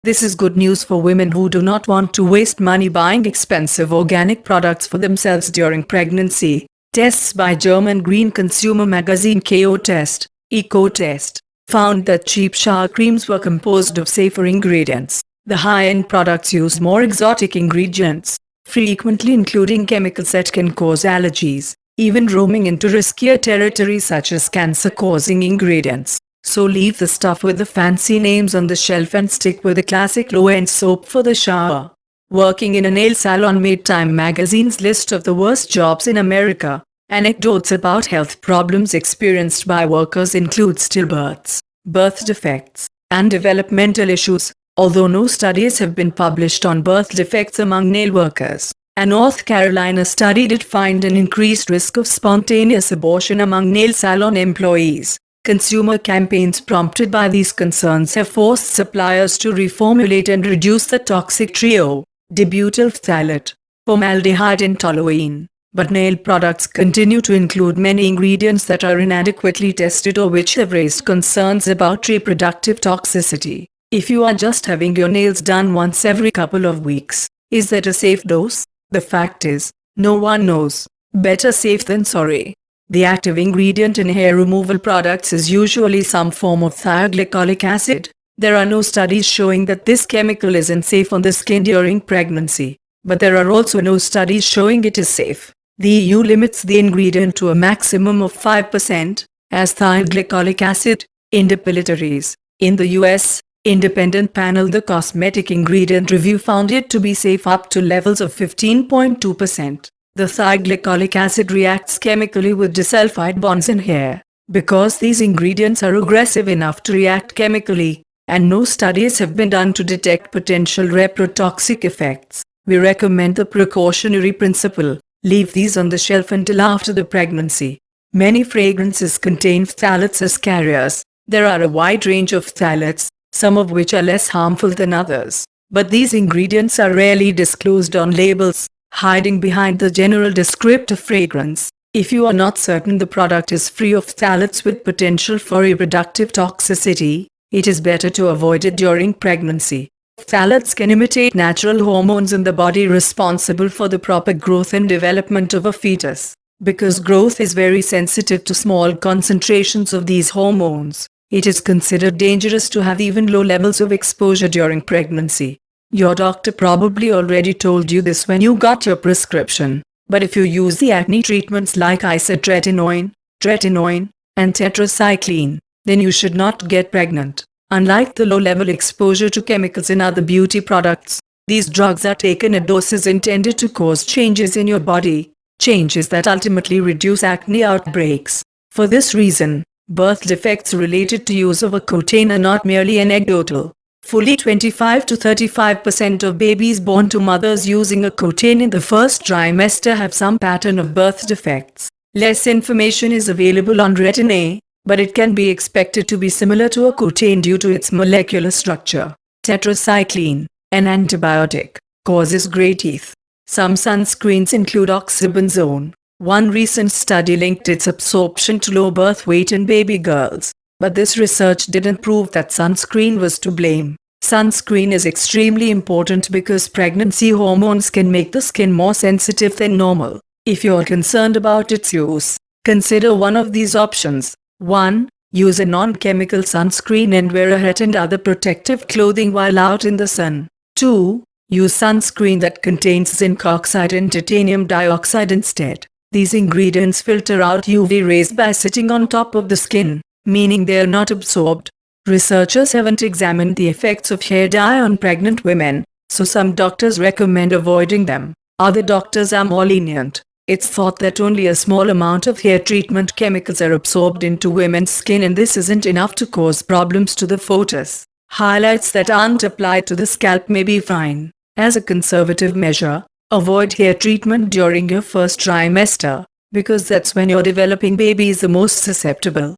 This is good news for women who do not want to waste money buying expensive organic products for themselves during pregnancy. Tests by German green consumer magazine EcoTest found that cheap shower creams were composed of safer ingredients. The high-end products use more exotic ingredients, frequently including chemicals that can cause allergies, even roaming into riskier territory such as cancer-causing ingredients. So leave the stuff with the fancy names on the shelf and stick with the classic low-end soap for the shower. Working in a nail salon made Time magazine's list of the worst jobs in America. Anecdotes about health problems experienced by workers include stillbirths, birth defects, and developmental issues. Although no studies have been published on birth defects among nail workers, a North Carolina study did find an increased risk of spontaneous abortion among nail salon employees. Consumer campaigns prompted by these concerns have forced suppliers to reformulate and reduce the toxic trio, dibutyl phthalate, formaldehyde and toluene. But nail products continue to include many ingredients that are inadequately tested or which have raised concerns about reproductive toxicity. If you are just having your nails done once every couple of weeks, is that a safe dose? The fact is, no one knows. Better safe than sorry. The active ingredient in hair removal products is usually some form of thioglycolic acid. There are no studies showing that this chemical is unsafe on the skin during pregnancy, but there are also no studies showing it is safe. The EU limits the ingredient to a maximum of 5%, as thioglycolic acid, in depilatories. In the US, independent panel The Cosmetic Ingredient Review found it to be safe up to levels of 15.2%. The thioglycolic acid reacts chemically with disulfide bonds in hair. Because these ingredients are aggressive enough to react chemically, and no studies have been done to detect potential reprotoxic effects, we recommend the precautionary principle. Leave these on the shelf until after the pregnancy. Many fragrances contain phthalates as carriers. There are a wide range of phthalates, some of which are less harmful than others. But these ingredients are rarely disclosed on labels, hiding behind the general descriptive fragrance. If you are not certain the product is free of phthalates with potential for reproductive toxicity, it is better to avoid it during pregnancy. Phthalates can imitate natural hormones in the body responsible for the proper growth and development of a fetus. Because growth is very sensitive to small concentrations of these hormones, it is considered dangerous to have even low levels of exposure during pregnancy. Your doctor probably already told you this when you got your prescription. But if you use the acne treatments like isotretinoin, tretinoin, and tetracycline, then you should not get pregnant. Unlike the low-level exposure to chemicals in other beauty products, these drugs are taken at doses intended to cause changes in your body, changes that ultimately reduce acne outbreaks. For this reason, birth defects related to use of Accutane are not merely anecdotal. Fully 25 to 35% of babies born to mothers using Accutane in the first trimester have some pattern of birth defects. Less information is available on Retin-A, but it can be expected to be similar to Accutane due to its molecular structure. Tetracycline, an antibiotic, causes gray teeth. Some sunscreens include oxybenzone. One recent study linked its absorption to low birth weight in baby girls. But this research didn't prove that sunscreen was to blame. Sunscreen is extremely important because pregnancy hormones can make the skin more sensitive than normal. If you're concerned about its use, consider one of these options. 1. Use a non-chemical sunscreen and wear a hat and other protective clothing while out in the sun. 2. Use sunscreen that contains zinc oxide and titanium dioxide instead. These ingredients filter out UV rays by sitting on top of the skin, meaning they are not absorbed. Researchers haven't examined the effects of hair dye on pregnant women, so some doctors recommend avoiding them. Other doctors are more lenient. It's thought that only a small amount of hair treatment chemicals are absorbed into women's skin and this isn't enough to cause problems to the fetus. Highlights that aren't applied to the scalp may be fine. As a conservative measure, avoid hair treatment during your first trimester, because that's when your developing baby is the most susceptible.